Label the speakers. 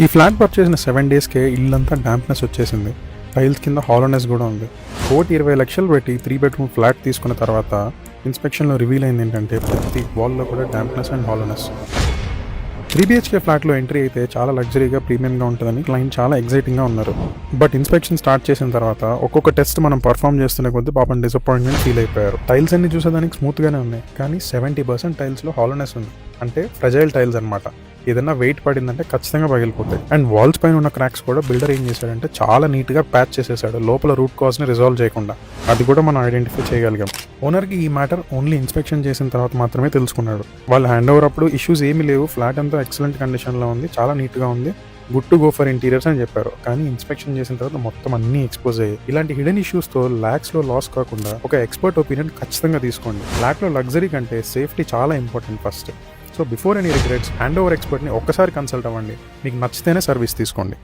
Speaker 1: ఈ flat purchase చేసిన 7 డేస్కే ఇల్లంతా డాంప్నెస్ వచ్చేసింది. టైల్స్ కింద హాలోనెస్ కూడా ఉంది. 1,20,00,000 పెట్టి 3 బెడ్రూమ్ ఫ్లాట్ తీసుకున్న తర్వాత ఇన్స్పెక్షన్లో రివీల్ అయింది ఏంటంటే ప్రతి వాల్లో కూడా డాంప్నెస్ అండ్ హాలోనెస్. 3 BHK ఫ్లాట్లో ఎంట్రీ అయితే చాలా లగ్జరీగా ప్రీమియంగా ఉంటుందని క్లయింట్ చాలా ఎక్సైటింగ్గా ఉన్నారు. బట్ ఇన్స్పెక్షన్ స్టార్ట్ చేసిన తర్వాత ఒక్కొక్క టెస్ట్ మనం పర్ఫామ్ చేస్తున్న కొద్దీ పాపం డిసప్పాయింట్మెంట్ ఫీల్ అయిపోయారు. టైల్స్ అన్ని చూసేదానికి స్మూత్గానే ఉన్నాయి, కానీ 70% టైల్స్లో హాలోనెస్ ఉంది. అంటే ఫ్రెజైల్ టైల్స్ అనమాట. ఏదైనా వెయిట్ పడిందంటే ఖచ్చితంగా పగిలిపోతాయి. అండ్ వాల్స్ పైన ఉన్న క్రాక్స్ కూడా బిల్డర్ ఏం చేశాడంటే చాలా నీట్గా ప్యాచ్ చేసేసాడు, లోపల రూట్ కాజ్ని రిజాల్వ్ చేయకుండా. అది కూడా మనం ఐడెంటిఫై చేయగలిగాం. ఓనర్కి ఈ మ్యాటర్ ఓన్లీ ఇన్స్పెక్షన్ చేసిన తర్వాత మాత్రమే తెలుసుకున్నాడు. వాళ్ళు హ్యాండ్ ఓవర్ అప్పుడు ఇష్యూస్ ఏమీ లేవు, ఫ్లాట్ అంతా ఎక్సలెంట్ కండిషన్లో ఉంది, చాలా నీట్గా ఉంది, good to go for interiors అని చెప్పారు. కానీ ఇన్స్పెక్షన్ చేసిన తర్వాత మొత్తం అన్ని ఎక్స్పోజ్ అయ్యాయి. ఇలాంటి హిడెన్ ఇష్యూస్తో ల్యాక్స్లో లాస్ కాకుండా ఒక ఎక్స్పర్ట్ ఒపీనియన్ ఖచ్చితంగా తీసుకోండి. ఫ్లాట్లో లగ్జరీ కంటే సేఫ్టీ చాలా important first. So before any regrets hand over ఎక్స్పర్ట్ని ఒక్కసారి కన్సల్ట్ అవ్వండి. మీకు నచ్చితేనే సర్వీస్ తీసుకోండి.